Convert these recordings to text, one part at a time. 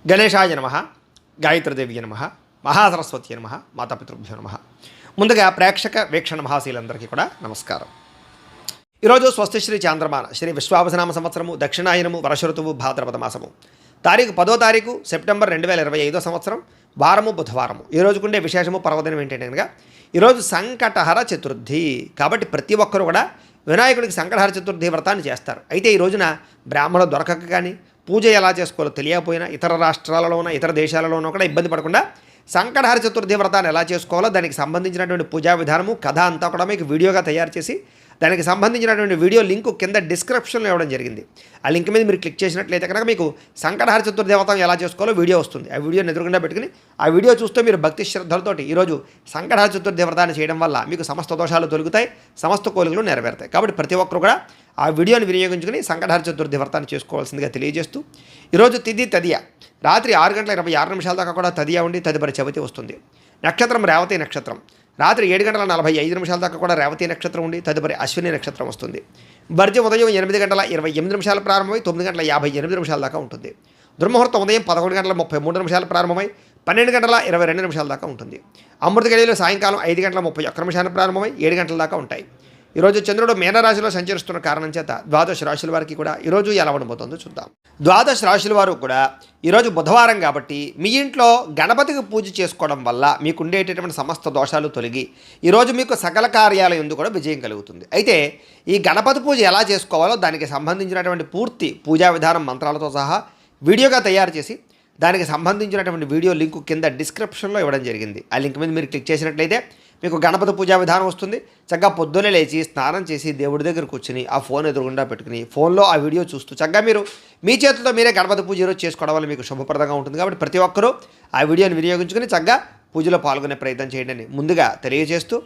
గణేశాయ నమః, గాయత్రీదేవి నమః, మహాసరస్వతి నమః, మాతాపితృభ్యో నమః. ముందుగా ప్రేక్షక వీక్షణ మహాశీలందరికీ కూడా నమస్కారం. ఈరోజు స్వస్తిశ్రీ చాంద్రమాన శ్రీ విశ్వావసనామ సంవత్సరము దక్షిణాయనము వర్ష ఋతువు భాద్రపద మాసము తారీఖు 10వ తారీఖు సెప్టెంబర్ 2025 సంవత్సరం వారము బుధవారము. ఈ రోజుకుండే విశేషము పర్వదినం ఏంటంటే కనుక ఈరోజు సంకటహర చతుర్థి. కాబట్టి ప్రతి ఒక్కరు కూడా వినాయకుడికి సంకటహర చతుర్థి వ్రతాన్ని చేస్తారు. అయితే ఈ రోజున బ్రాహ్మణులు దొరకక కానీ పూజ ఎలా చేసుకోవాలో తెలియకపోయినా ఇతర రాష్ట్రాలలోనూ ఇతర దేశాలలోనూ కూడా ఇబ్బంది పడకుండా సంకటహర చతుర్థి వ్రతాన్ని ఎలా చేసుకోవాలో దానికి సంబంధించినటువంటి పూజా విధానము కథ అంతా కూడా మీకు వీడియోగా తయారు చేసి దానికి సంబంధించినటువంటి వీడియో లింక్ కింద డిస్క్రిప్షన్లో ఇవ్వడం జరిగింది. ఆ లింక్ మీద మీరు క్లిక్ చేసినట్లయితే కనుక మీకు సంకటహర చతుర్థి వ్రతం ఎలా చేసుకోవాలో వీడియో వస్తుంది. ఆ వీడియోని ఎదురుకుండా పెట్టుకుని ఆ వీడియో చూస్తే మీరు భక్తి శ్రద్ధలతోటి ఈరోజు సంకటహర చతుర్థి వ్రతాన్ని చేయడం వల్ల మీకు సమస్త దోషాలు తొలుగుతాయి, సమస్త కోరికలు నెరవేరుతాయి. కాబట్టి ప్రతి ఒక్కరు కూడా ఆ వీడియోని వినియోగించుకుని సంకటహర చతుర్థి వ్రతాన్ని చేసుకోవాల్సిందిగా తెలియజేస్తూ ఈరోజు తిథి తదియ రాత్రి 6:26 దాకా కూడా తదియ ఉండి తదుపరి చవితి వస్తుంది. నక్షత్రం రేవతి నక్షత్రం రాత్రి 7:45 దాకా కూడా రేవతి నక్షత్రం ఉండి తదుపరి అశ్విని నక్షత్రం వస్తుంది. వర్జ్యం ఉదయం 8:28 ప్రారంభమై 9:58 దాకా ఉంటుంది. దుర్ముహూర్తం ఉదయం 11:33 ప్రారంభమై 12:22 దాకా ఉంటుంది. అమృత గడియలు సాయంకాలం 5:31 ప్రారంభమై 7 గంటల దాకా ఉంటాయి. ఈరోజు చంద్రుడు మీనరాశిలో సంచరిస్తున్న కారణం చేత ద్వాదశ రాశుల వారికి కూడా ఈరోజు ఎలా ఉండబోతుందో చూద్దాం. ద్వాదశ రాశుల వారు కూడా ఈరోజు బుధవారం కాబట్టి మీ ఇంట్లో గణపతికి పూజ చేసుకోవడం వల్ల మీకు ఉండేటటువంటి సమస్త దోషాలు తొలగి ఈరోజు మీకు సకల కార్యాల యందు కూడా విజయం కలుగుతుంది. అయితే ఈ గణపతి పూజ ఎలా చేసుకోవాలో దానికి సంబంధించినటువంటి పూర్తి పూజా విధానం మంత్రాలతో సహా వీడియోగా తయారు చేసి దానికి సంబంధించినటువంటి వీడియో లింకు కింద డిస్క్రిప్షన్లో ఇవ్వడం జరిగింది. ఆ లింక్ మీద మీరు క్లిక్ చేసినట్లయితే మీకు గణపతి పూజా విధానం వస్తుంది. చక్కగా పొద్దున్నే లేచి స్నానం చేసి దేవుడి దగ్గర కూర్చుని ఆ ఫోన్ ఎదురుగుండా పెట్టుకుని ఫోన్లో ఆ వీడియో చూస్తూ చక్కగా మీరు మీ చేతులతో మీరే గణపతి పూజ ఈరోజు చేసుకోవడం వల్ల మీకు శుభప్రదంగా ఉంటుంది. కాబట్టి ప్రతి ఒక్కరూ ఆ వీడియోని వినియోగించుకుని చక్కగా పూజలో పాల్గొనే ప్రయత్నం చేయండి ముందుగా తెలియజేస్తూ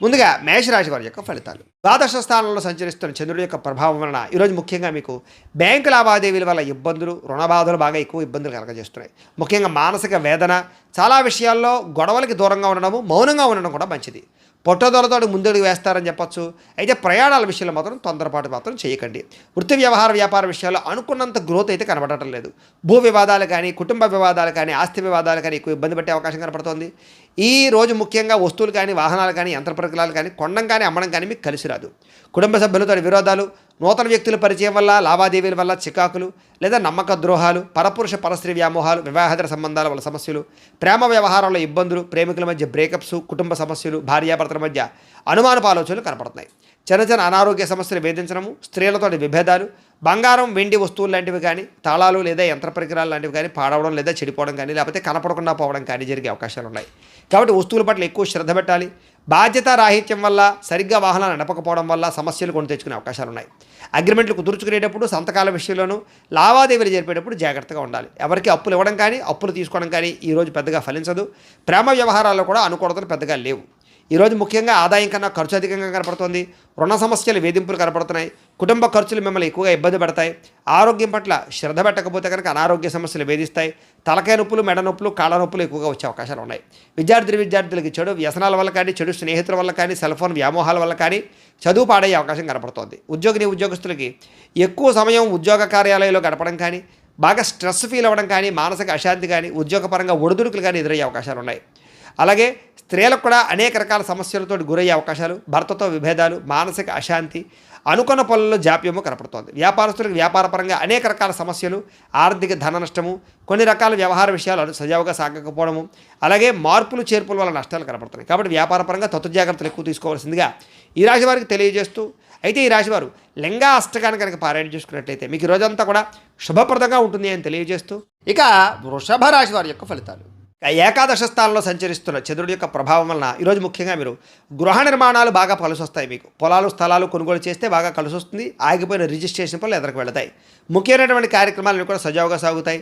ముందుగా మేషరాశి వారి యొక్క ఫలితాలు. ద్వాదశ స్థానంలో సంచరిస్తున్న చంద్రుడి యొక్క ప్రభావం వలన ఈరోజు ముఖ్యంగా మీకు బ్యాంకు లావాదేవీల వల్ల ఇబ్బందులు, రుణ బాధలు బాగా ఎక్కువ ఇబ్బందులు కలగజేస్తున్నాయి. ముఖ్యంగా మానసిక వేదన, చాలా విషయాల్లో గొడవలకి దూరంగా ఉండడము, మౌనంగా ఉండడం కూడా మంచిది. పొట్టదొలతో ముందడుగు వేస్తారని చెప్పొచ్చు. అయితే ప్రయాణాల విషయంలో మాత్రం తొందరపాటు మాత్రం చేయకండి. వృత్తి వ్యవహార వ్యాపార విషయాల్లో అనుకున్నంత గ్రోత్ అయితే కనబడటం లేదు. భూ వివాదాలు కానీ కుటుంబ వివాదాలు కానీ ఆస్తి వివాదాలు కానీ ఎక్కువ ఇబ్బంది పట్టే అవకాశం కనపడుతోంది. ఈ రోజు ముఖ్యంగా వస్తువులు కానీ వాహనాలు కానీ యంత్ర పరికరాలు కానీ కొనడం కానీ అమ్మడం కానీ మీకు కలిసి రాదు. కుటుంబ సభ్యులతో విరోధాలు, నూతన వ్యక్తుల పరిచయం వల్ల లావాదేవీల వల్ల చికాకులు లేదా నమ్మక ద్రోహాలు, పరపురుష పరస్త్రీ వ్యామోహాలు, వివాహేతర సంబంధాల వల్ల సమస్యలు, ప్రేమ వ్యవహారాల్లో ఇబ్బందులు, ప్రేమికుల మధ్య బ్రేకప్స్, కుటుంబ సమస్యలు, భార్యాభర్తల మధ్య అనుమానపు ఆలోచనలు కనపడుతున్నాయి. చిన్న అనారోగ్య సమస్యలు వేధించడము, స్త్రీలతో విభేదాలు, బంగారం వెండి వస్తువులు లాంటివి కానీ తాళాలు లేదా యంత్ర పరికరాలు లాంటివి కానీ పాడవడం లేదా చెడిపోవడం కానీ లేకపోతే కనపడకుండా పోవడం కానీ జరిగే అవకాశాలు ఉన్నాయి. కాబట్టి వస్తువుల పట్ల ఎక్కువ శ్రద్ధ పెట్టాలి. బాధ్యత రాహిత్యం వల్ల సరిగ్గా వాహనాలు నడపకపోవడం వల్ల సమస్యలు కొని తెచ్చుకునే అవకాశాలు ఉన్నాయి. అగ్రిమెంట్లు కుదుర్చుకునేటప్పుడు, సంతకాల విషయంలోనూ లావాదేవీలు జరిపేటప్పుడు జాగ్రత్తగా ఉండాలి. ఎవరికి అప్పులు ఇవ్వడం కానీ అప్పులు తీసుకోవడం కానీ ఈరోజు పెద్దగా ఫలించదు. ప్రేమ వ్యవహారాల్లో కూడా అనుకూలతలు పెద్దగా లేవు. ఈరోజు ముఖ్యంగా ఆదాయం కన్నా ఖర్చు అధికంగా కనపడుతోంది. రుణ సమస్యలు, వేధింపులు కనపడుతున్నాయి. కుటుంబ ఖర్చులు మిమ్మల్ని ఎక్కువగా ఇబ్బంది పెడతాయి. ఆరోగ్యం పట్ల శ్రద్ధ పెట్టకపోతే కనుక అనారోగ్య సమస్యలు వేధిస్తాయి. తలకాయ నొప్పులు, మెడ నొప్పులు, కాళ్ళ నొప్పులు ఎక్కువగా వచ్చే అవకాశాలు ఉన్నాయి. విద్యార్థులకి చెడు వ్యసనాల వల్ల కానీ చెడు స్నేహితుల వల్ల కానీ సెల్ ఫోన్ వ్యామోహాల వల్ల కానీ చదువు పాడయ్యే అవకాశం కనపడుతోంది. ఉద్యోగస్తులకి ఎక్కువ సమయం ఉద్యోగ కార్యాలయంలో గడపడం కానీ బాగా స్ట్రెస్ ఫీల్ అవ్వడం కానీ మానసిక అశాంతి కానీ ఉద్యోగపరంగా ఒడిదుడుకులు కానీ ఎదురయ్యే అవకాశాలు ఉన్నాయి. అలాగే స్త్రీలకు కూడా అనేక రకాల సమస్యలతో గురయ్యే అవకాశాలు, భర్తతో విభేదాలు, మానసిక అశాంతి, అనుకున్న పనుల్లో జాప్యము కనపడుతోంది. వ్యాపారస్తులకు వ్యాపారపరంగా అనేక రకాల సమస్యలు, ఆర్థిక ధన నష్టము, కొన్ని రకాల వ్యవహార విషయాలు సజావుగా సాగకపోవడము, అలాగే మార్పులు చేర్పుల వల్ల నష్టాలు కనపడుతున్నాయి. కాబట్టి వ్యాపారపరంగా జాగ్రత్తలు ఎక్కువ తీసుకోవాల్సిందిగా ఈ రాశి వారికి తెలియజేస్తూ అయితే ఈ రాశివారు లింగా అష్టకాన్ని కనుక పారాయణ చేసుకున్నట్లయితే మీకు రోజంతా కూడా శుభప్రదంగా ఉంటుంది అని తెలియజేస్తూ ఇక వృషభ రాశి వారి యొక్క ఫలితాలు. ఏకాదశ స్థానంలో సంచరిస్తున్న చంద్రుడి యొక్క ప్రభావం వలన ఈరోజు ముఖ్యంగా మీరు గృహ నిర్మాణాలు బాగా కలిసి వస్తాయి. మీకు పొలాలు స్థలాలు కొనుగోలు చేస్తే బాగా కలిసి వస్తుంది. ఆగిపోయిన రిజిస్ట్రేషన్ పనులు ఎదురుకు వెళతాయి. ముఖ్యమైనటువంటి కార్యక్రమాలను కూడా సజావుగా సాగుతాయి.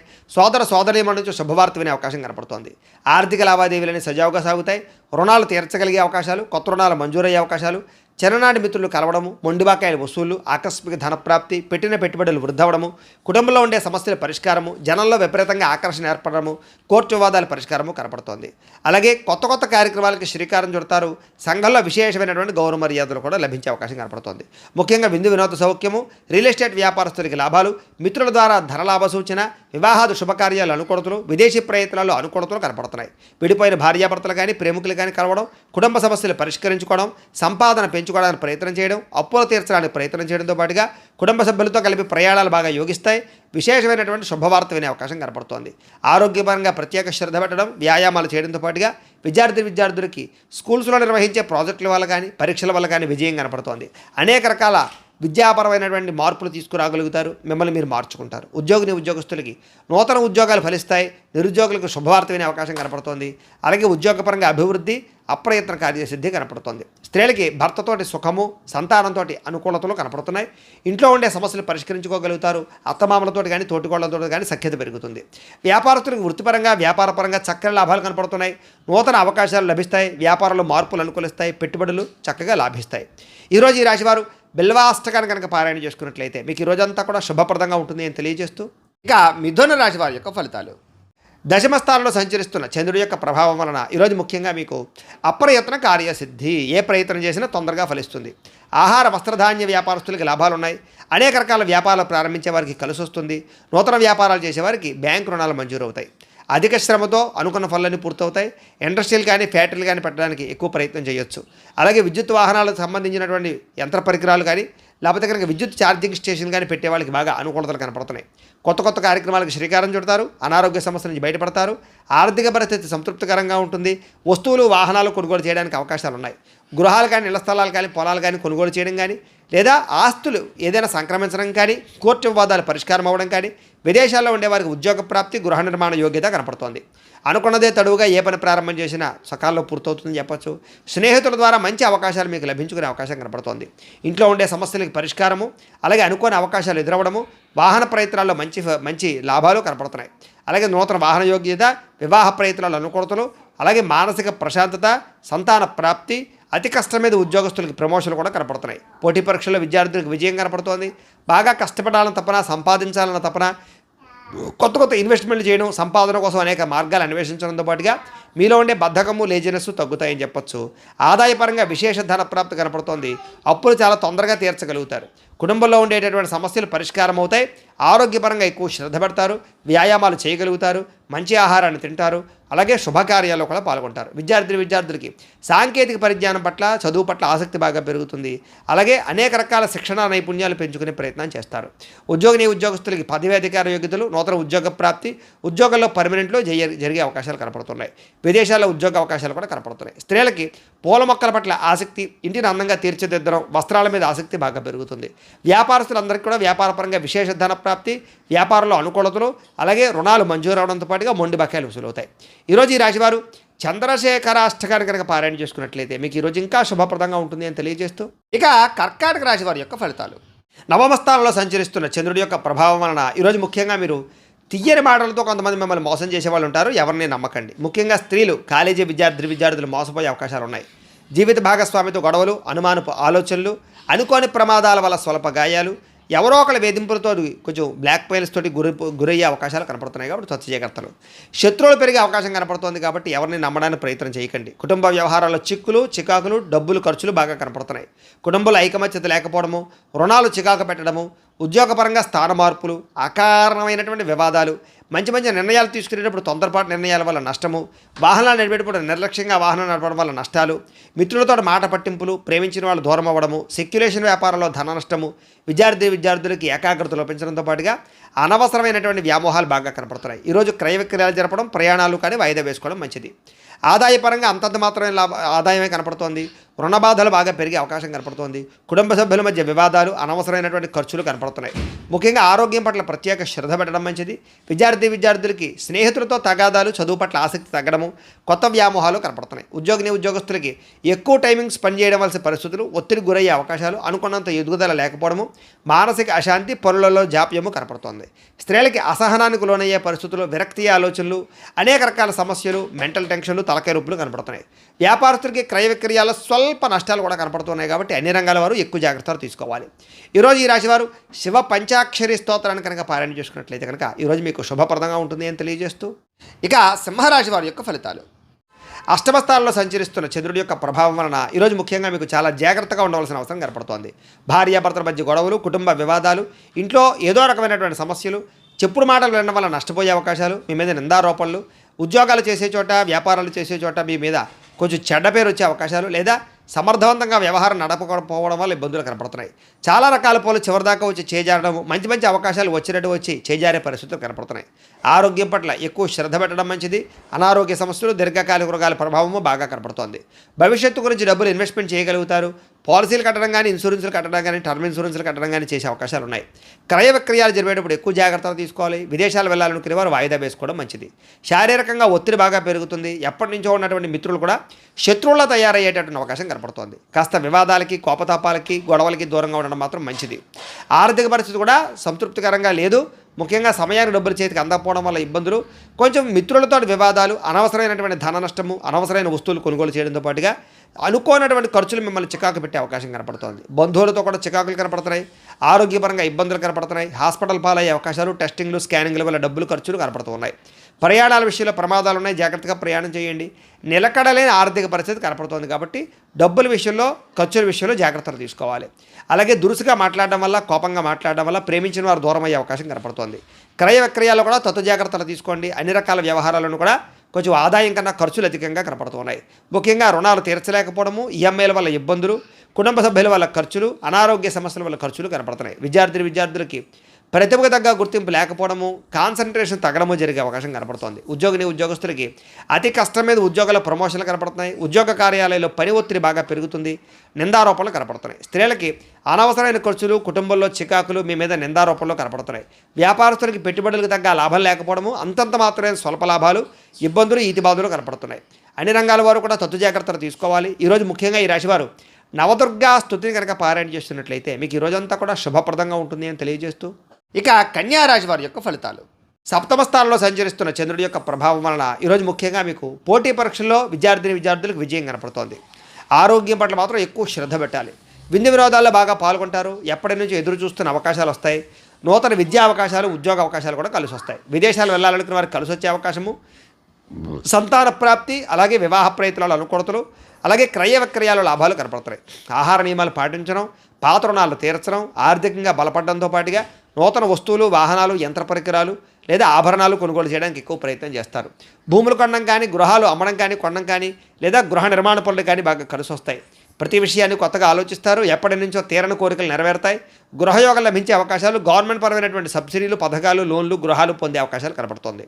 సోదరీమణుల నుంచి శుభవార్త వినే అవకాశం కనపడుతోంది. ఆర్థిక లావాదేవీలని సజావుగా సాగుతాయి. రుణాలు తీర్చగలిగే అవకాశాలు, కొత్త రుణాలు మంజూరయ్యే అవకాశాలు, చిన్ననాటి మిత్రులు కలవడము, మొండిబాకాయల వసూళ్లు, ఆకస్మిక ధనప్రాప్తి, పెట్టిన పెట్టుబడులు వృద్ధవడము, కుటుంబంలో ఉండే సమస్యల పరిష్కారము, జనంలో విపరీతంగా ఆకర్షణ ఏర్పడము, కోర్టు వివాదాల పరిష్కారము కనపడుతోంది. అలాగే కొత్త కొత్త కార్యక్రమాలకు శ్రీకారం చుడతారు. సంఘంలో విశేషమైనటువంటి గౌరవ మర్యాదలు కూడా లభించే అవకాశం కనపడుతోంది. ముఖ్యంగా విందు వినోద సౌఖ్యము, రియల్ ఎస్టేట్ వ్యాపారస్తులకి లాభాలు, మిత్రుల ద్వారా ధనలాభ సూచన, వివాహాది శుభకార్యాలు అనుకూలతలు, విదేశీ ప్రయత్నాలు అనుకూలతలు కనపడుతున్నాయి. విడిపోయిన భార్యాభర్తలు కానీ ప్రేమికులు కానీ కలవడం, కుటుంబ సమస్యలు పరిష్కరించుకోవడం, సంపాదన పెంచుకోవడానికి ప్రయత్నం చేయడం, అప్పులు తీర్చడానికి ప్రయత్నం చేయడంతో పాటుగా కుటుంబ సభ్యులతో కలిపి ప్రయాణాలు బాగా యోగిస్తాయి. విశేషమైనటువంటి శుభవార్త వినే అవకాశం కనపడుతోంది. ఆరోగ్యపరంగా ప్రత్యేక శ్రద్ధ పెట్టడం, వ్యాయామాలు చేయడంతో పాటుగా విద్యార్థులకి స్కూల్స్లో నిర్వహించే ప్రాజెక్టుల వల్ల కానీ పరీక్షల వల్ల కానీ విజయం కనపడుతోంది. అనేక రకాల విద్యాపరమైనటువంటి మార్పులు తీసుకురాగలుగుతారు. మిమ్మల్ని మీరు మార్చుకుంటారు. ఉద్యోగస్తులకి నూతన ఉద్యోగాలు ఫలిస్తాయి. నిరుద్యోగులకు శుభవార్త వినే అవకాశం కనపడుతోంది. అలాగే ఉద్యోగపరంగా అభివృద్ధి, అప్రయత్న కార్యసిద్ధి కనపడుతోంది. స్త్రీలకి భర్తతోటి సుఖము, సంతానంతో అనుకూలతలు కనపడుతున్నాయి. ఇంట్లో ఉండే సమస్యలు పరిష్కరించుకోగలుగుతారు. అత్తమామలతో కానీ తోటికోళ్లతో కానీ సఖ్యత పెరుగుతుంది. వ్యాపారస్తులకు వృత్తిపరంగా వ్యాపారపరంగా చక్కని లాభాలు కనపడుతున్నాయి. నూతన అవకాశాలు లభిస్తాయి. వ్యాపారంలో మార్పులు అనుకూలిస్తాయి. పెట్టుబడులు చక్కగా లాభిస్తాయి. ఈరోజు ఈ రాశివారు బిల్వాష్టకాన్ని కనుక పారాయణ చేసుకున్నట్లయితే మీకు ఈ రోజంతా కూడా శుభప్రదంగా ఉంటుంది అని తెలియజేస్తూ, ఇక మిథున రాశి వారి యొక్క ఫలితాలు. దశమ స్థానంలో సంచరిస్తున్న చంద్రుడి యొక్క ప్రభావం వలన ఈరోజు ముఖ్యంగా మీకు అప్రయత్న కార్యసిద్ధి. ఏ ప్రయత్నం చేసినా తొందరగా ఫలిస్తుంది. ఆహార వస్త్రధాన్య వ్యాపారస్తులకి లాభాలు ఉన్నాయి. అనేక రకాల వ్యాపారాలు ప్రారంభించే వారికి కలిసి వస్తుంది. నూతన వ్యాపారాలు చేసేవారికి బ్యాంకు రుణాలు మంజూరు అవుతాయి. అధిక శ్రమతో అనుకున్న పనులన్నీ పూర్తవుతాయి. ఇండస్ట్రీలు కానీ ఫ్యాక్టరీలు కానీ పెట్టడానికి ఎక్కువ ప్రయత్నం చేయొచ్చు. అలాగే విద్యుత్ వాహనాలకు సంబంధించినటువంటి యంత్ర పరికరాలు కానీ లేకపోతే కనుక విద్యుత్ ఛార్జింగ్ స్టేషన్ కానీ పెట్టే వాళ్ళకి బాగా అనుకూలతలు కనపడుతున్నాయి. కొత్త కార్యక్రమాలకు శ్రీకారం చుడతారు. అనారోగ్య సమస్యల నుంచి బయటపడతారు. ఆర్థిక పరిస్థితి సంతృప్తికరంగా ఉంటుంది. వస్తువులు వాహనాలు కొనుగోలు చేయడానికి అవకాశాలు ఉన్నాయి. గృహాలు కానీ ఇళ్ల స్థలాలు కానీ పొలాలు కానీ కొనుగోలు చేయడం కానీ లేదా ఆస్తులు ఏదైనా సంక్రమించడం కానీ కోర్టు వివాదాలు పరిష్కారం అవ్వడం కానీ విదేశాల్లో ఉండేవారికి ఉద్యోగ ప్రాప్తి, గృహ నిర్మాణ యోగ్యత కనపడుతోంది. అనుకున్నదే తడువుగా ఏ పని ప్రారంభం చేసినా సకాలంలో పూర్తవుతుందని చెప్పచ్చు. స్నేహితుల ద్వారా మంచి అవకాశాలు మీకు లభించుకునే అవకాశం కనపడుతోంది. ఇంట్లో ఉండే సమస్యలకు పరిష్కారము, అలాగే అనుకోని అవకాశాలు ఎదురవ్వడము, వాహన ప్రయత్నాల్లో మంచి లాభాలు కనపడుతున్నాయి. అలాగే నూతన వాహన యోగ్యత, వివాహ ప్రయత్నాలు అనుకూలతలు, అలాగే మానసిక ప్రశాంతత, సంతాన ప్రాప్తి, అతి కష్టం మీద ఉద్యోగస్తులకి ప్రమోషన్లు కూడా కనపడుతున్నాయి. పోటీ పరీక్షల్లో విద్యార్థులకు విజయం కనపడుతోంది. బాగా కష్టపడాలన్న తపన, సంపాదించాలన్న తపన, కొత్త ఇన్వెస్ట్మెంట్లు చేయడం, సంపాదన కోసం అనేక మార్గాలు అన్వేషించడంతో పాటుగా మీలో ఉండే బద్ధకము, లేజినెస్ తగ్గుతాయని చెప్పొచ్చు. ఆదాయపరంగా విశేష ధన ప్రాప్తి కనపడుతోంది. అప్పులు చాలా తొందరగా తీర్చగలుగుతారు. కుటుంబంలో ఉండేటటువంటి సమస్యలు పరిష్కారం అవుతాయి. ఆరోగ్యపరంగా ఎక్కువ శ్రద్ధ పెడతారు. వ్యాయామాలు చేయగలుగుతారు. మంచి ఆహారాన్ని తింటారు. అలాగే శుభకార్యాల్లో కూడా పాల్గొంటారు. విద్యార్థులకి సాంకేతిక పరిజ్ఞానం పట్ల, చదువు పట్ల ఆసక్తి బాగా పెరుగుతుంది. అలాగే అనేక రకాల శిక్షణ నైపుణ్యాలు పెంచుకునే ప్రయత్నం చేస్తారు. ఉద్యోగస్తులకి పదవి అధికార యోగ్యతలు, నూతన ఉద్యోగ ప్రాప్తి, ఉద్యోగంలో పర్మనెంట్లో జరిగే అవకాశాలు కనపడుతున్నాయి. విదేశాల్లో ఉద్యోగ అవకాశాలు కూడా కనపడుతున్నాయి. స్త్రీలకి పూల మొక్కల పట్ల ఆసక్తి, ఇంటిని అందంగా తీర్చిదిద్దడం, వస్త్రాల మీద ఆసక్తి బాగా పెరుగుతుంది. వ్యాపారస్తులందరికీ కూడా వ్యాపారపరంగా విశేష ధన ప్రాప్తి, వ్యాపారంలో అనుకూలతలు, అలాగే రుణాలు మంజూరు అవడంతో పాటుగా మొండి బకాయిలు వసూలవుతాయి. ఈరోజు ఈ రాశివారు చంద్రశేఖరాష్టకాన్ని కనుక పారాయణ చేసుకున్నట్లయితే మీకు ఈరోజు ఇంకా శుభప్రదంగా ఉంటుంది అని తెలియజేస్తూ, ఇక కర్కాటక రాశి వారి యొక్క ఫలితాలు. నవమ స్థానంలో సంచరిస్తున్న చంద్రుడి యొక్క ప్రభావం వలన ఈరోజు ముఖ్యంగా మీరు తియ్యని మాటలతో కొంతమంది మిమ్మల్ని మోసం చేసే వాళ్ళు ఉంటారు. ఎవరిని నమ్మకండి. ముఖ్యంగా స్త్రీలు, కాలేజీ విద్యార్థులు మోసపోయే అవకాశాలు ఉన్నాయి. జీవిత భాగస్వామితో గొడవలు, అనుమానపు ఆలోచనలు, అనుకోని ప్రమాదాల వల్ల స్వల్ప గాయాలు, ఎవరో ఒకళ్ళ వేధింపులతో కొంచెం బ్లాక్ మెయిల్స్ తోటి గురయ్యే అవకాశాలు కనపడుతున్నాయి. కాబట్టి స్వచ్ఛజాగ్రత్తలు. శత్రువులు పెరిగే అవకాశం కనపడుతోంది. కాబట్టి ఎవరిని నమ్మడానికి ప్రయత్నం చేయకండి. కుటుంబ వ్యవహారాల్లో చికాకులు, డబ్బులు ఖర్చులు బాగా కనపడుతున్నాయి. కుటుంబంలో ఐకమత్యత లేకపోవడము, రుణాలు చికాకు పెట్టడము, ఉద్యోగపరంగా స్థాన మార్పులు, అకారణమైనటువంటి వివాదాలు, మంచి నిర్ణయాలు తీసుకునేటప్పుడు తొందరపాటు నిర్ణయాల వల్ల నష్టము, వాహనాలు నడిపేటప్పుడు నిర్లక్ష్యంగా వాహనం నడపడం వల్ల నష్టాలు, మిత్రులతో మాట పట్టింపులు, ప్రేమించిన వాళ్ళు దూరం అవ్వడము, సెక్యులేషన్ వ్యాపారంలో ధన నష్టము, విద్యార్థులకి ఏకాగ్రత లోపించడంతో పాటుగా అనవసరమైనటువంటి వ్యామోహాలు బాగా కనపడుతున్నాయి. ఈరోజు క్రయ విక్రయాలు జరపడం, ప్రయాణాలు కానీ వాయిదా వేసుకోవడం మంచిది. ఆదాయపరంగా అంతంత మాత్రమే ఆదాయమే కనపడుతోంది. రుణ బాధలు బాగా పెరిగే అవకాశం కనపడుతోంది. కుటుంబ సభ్యుల మధ్య వివాదాలు, అనవసరమైనటువంటి ఖర్చులు కనపడుతున్నాయి. కనపడుతున్నాయి. ముఖ్యంగా ఆరోగ్యం పట్ల ప్రత్యేక శ్రద్ధ పెట్టడం మంచిది. విద్యార్థులకి స్నేహితులతో తగాదాలు, చదువు పట్ల ఆసక్తి తగ్గడము, కొత్త వ్యామోహాలు కనపడుతున్నాయి. ఉద్యోగస్తులకి ఎక్కువ టైమింగ్ స్పెండ్ చేయడం వలసిన పరిస్థితులు, ఒత్తిడి గురయ్యే అవకాశాలు, అనుకున్నంత ఎదుగుదల లేకపోవడము, మానసిక అశాంతి, పనులలో జాప్యము కనపడుతోంది. స్త్రీలకి అసహనానికి లోనయ్యే పరిస్థితులు, విరక్తి ఆలోచనలు, అనేక రకాల సమస్యలు, మెంటల్ టెన్షన్లు, తలకాయ రూపులు కనపడుతున్నాయి. వ్యాపారస్తులకి క్రయ విక్రయాల్లో స్వల్ప నష్టాలు కూడా కనపడుతున్నాయి. కాబట్టి అన్ని రంగాల వారు ఎక్కువ జాగ్రత్తలు తీసుకోవాలి. ఈరోజు ఈ రాశివారు శివ పంచాక్షరి స్తోత్రాన్ని కనుక పారాయణ చేసుకున్నట్లయితే కనుక ఈరోజు మీకు శుభప్రదంగా ఉంటుంది అని తెలియజేస్తూ, ఇక సింహరాశి వారి యొక్క ఫలితాలు. అష్టమ స్థానంలో సంచరిస్తున్న చంద్రుడి యొక్క ప్రభావం వలన ఈరోజు ముఖ్యంగా మీకు చాలా జాగ్రత్తగా ఉండవలసిన అవసరం కనపడుతోంది. భార్యాభర్తల మధ్య గొడవలు, కుటుంబ వివాదాలు, ఇంట్లో ఏదో రకమైనటువంటి సమస్యలు, చెప్పుడు మాటలు వినడం వల్ల నష్టపోయే అవకాశాలు, మీ మీద నిందారోపణలు, ఉద్యోగాలు చేసే చోట, వ్యాపారాలు చేసే చోట మీ మీద కొంచెం చెడ్డ పేరు వచ్చే అవకాశాలు, లేదా సమర్థవంతంగా వ్యవహారం నడపకపోవడం వల్ల ఇబ్బందులు కనపడుతున్నాయి. చాలా రకాల పనులు చివరిదాకా వచ్చి చేజారడం, మంచి అవకాశాలు వచ్చినట్టు వచ్చి చేజారే పరిస్థితులు కనపడుతున్నాయి. ఆరోగ్యం పట్ల ఎక్కువ శ్రద్ధ పెట్టడం మంచిది. అనారోగ్య సమస్యలు, దీర్ఘకాలిక రోగాల ప్రభావము బాగా కనపడుతోంది. భవిష్యత్తు గురించి డబ్బులు ఇన్వెస్ట్మెంట్ చేయగలుగుతారు. పాలసీలు కట్టడం కానీ, ఇన్సూరెన్స్లు కట్టడం కానీ, టర్మ్ ఇన్సూరెన్స్లు కట్టడం కానీ చేసే అవకాశాలు ఉన్నాయి. క్రయ విక్రయాలు జరిగేటప్పుడు ఎక్కువ జాగ్రత్తలు తీసుకోవాలి. విదేశాలు వెళ్ళాలనుకునే వారు వాయిదా వేసుకోవడం మంచిది. శారీరకంగా ఒత్తిడి బాగా పెరుగుతుంది. ఎప్పటి నుంచో ఉన్నటువంటి మిత్రులు కూడా శత్రువులా తయారయ్యేటటువంటి అవకాశం కనపడుతోంది. కాస్త వివాదాలకి, కోపతాపాలకి, గొడవలకి దూరంగా ఉండడం మాత్రం మంచిది. ఆర్థిక పరిస్థితి కూడా సంతృప్తికరంగా లేదు. ముఖ్యంగా సమయానికి డబ్బులు చేతికి అందకపోవడం వల్ల ఇబ్బందులు, కొంచెం మిత్రులతో వివాదాలు, అనవసరమైనటువంటి ధన నష్టము, అనవసరమైన వస్తువులు కొనుగోలు చేయడంతో పాటుగా అనుకోనటువంటి ఖర్చులు మిమ్మల్ని చికాకు పెట్టే అవకాశం కనపడుతోంది. బంధువులతో కూడా చికాకులు కనపడుతున్నాయి. ఆరోగ్యపరంగా ఇబ్బందులు కనపడుతున్నాయి. హాస్పిటల్ పాలయ్యే అవకాశాలు, టెస్టింగ్లు, స్కానింగ్ల వల్ల డబ్బులు ఖర్చులు కనపడుతున్నాయి. ప్రయాణాల విషయంలో ప్రమాదాలు ఉన్నాయి. జాగ్రత్తగా ప్రయాణం చేయండి. నిలకడలేని ఆర్థిక పరిస్థితి కనపడుతోంది. కాబట్టి డబ్బుల విషయంలో, ఖర్చుల విషయంలో జాగ్రత్తలు తీసుకోవాలి. అలాగే దురుసుగా మాట్లాడడం వల్ల, కోపంగా మాట్లాడడం వల్ల ప్రేమించిన వారు దూరం అయ్యే అవకాశం కనపడుతోంది. క్రయ విక్రయాల్లో కూడా తత్వ జాగ్రత్తలు తీసుకోండి. అన్ని రకాల వ్యవహారాలను కూడా కొంచెం ఆదాయం కన్నా ఖర్చులు అధికంగా కనపడుతున్నాయి. ముఖ్యంగా రుణాలు తీర్చలేకపోవడము, ఈఎంఐల వల్ల ఇబ్బందులు, కుటుంబ సభ్యుల వల్ల ఖర్చులు, అనారోగ్య సమస్యల వల్ల ఖర్చులు కనపడుతున్నాయి. విద్యార్థులకి ప్రతిభకు తగ్గ గుర్తింపు లేకపోవడము, కాన్సన్ట్రేషన్ తగ్గడము జరిగే అవకాశం కనపడుతోంది. ఉద్యోగస్తులకి అతి కష్టం మీద ఉద్యోగాల ప్రమోషన్లు కనపడుతున్నాయి. ఉద్యోగ కార్యాలయంలో పని ఒత్తిడి బాగా పెరుగుతుంది. నిందారోపణలు కనపడుతున్నాయి. స్త్రీలకి అనవసరమైన ఖర్చులు, కుటుంబంలో చికాకులు, మీ మీద నిందారోపణలు కనపడుతున్నాయి. వ్యాపారస్తులకి పెట్టుబడులకు తగ్గ లాభం లేకపోవడము, అంతంత మాత్రమే స్వల్ప లాభాలు, ఇబ్బందులు, ఈతిబాధలు కనపడుతున్నాయి. అన్ని రంగాల వారు కూడా తత్వ జాగ్రత్తలు తీసుకోవాలి. ఈరోజు ముఖ్యంగా ఈ రాశివారు నవదుర్గా స్తుతిని కనుక పారాయణ చేస్తున్నట్లయితే మీకు ఈ రోజంతా కూడా శుభప్రదంగా ఉంటుంది అని తెలియజేస్తూ, ఇక కన్యా రాశి వారి యొక్క ఫలితాలు. సప్తమ స్థానంలో సంచరిస్తున్న చంద్రుడి యొక్క ప్రభావం వలన ఈరోజు ముఖ్యంగా మీకు పోటీ పరీక్షల్లో విద్యార్థులకు విజయం కనపడుతోంది. ఆరోగ్యం పట్ల మాత్రం ఎక్కువ శ్రద్ధ పెట్టాలి. విందు వినోదాల్లో బాగా పాల్గొంటారు. ఎప్పటి నుంచి ఎదురు చూస్తున్న అవకాశాలు వస్తాయి. నూతన విద్యా అవకాశాలు, ఉద్యోగ అవకాశాలు కూడా కలిసి వస్తాయి. విదేశాలు వెళ్ళాలనుకున్న వారికి కలిసి వచ్చే అవకాశము, సంతాన ప్రాప్తి, అలాగే వివాహ ప్రయత్నాలు, అనుకూలతలు, అలాగే క్రయ విక్రయాలు లాభాలు కనపడుతున్నాయి. ఆహార నియమాలు పాటించడం, పాత రుణాలు తీర్చడం, ఆర్థికంగా బలపడడంతో పాటుగా నూతన వస్తువులు, వాహనాలు, యంత్ర పరికరాలు లేదా ఆభరణాలు కొనుగోలు చేయడానికి ఎక్కువ ప్రయత్నం చేస్తారు. భూములు కొనడం కానీ, గృహాలు అమ్మడం కానీ, కొనడం కానీ, లేదా గృహ నిర్మాణ పనులు కానీ బాగా కలిసి వస్తాయి. ప్రతి విషయాన్ని కొత్తగా ఆలోచిస్తారు. ఎప్పటి నుంచో తీరని కోరికలు నెరవేరుతాయి. గృహయోగం లభించే అవకాశాలు, గవర్నమెంట్ పరమైనటువంటి సబ్సిడీలు, పథకాలు, లోన్లు, గృహాలు పొందే అవకాశాలు కనపడుతుంది.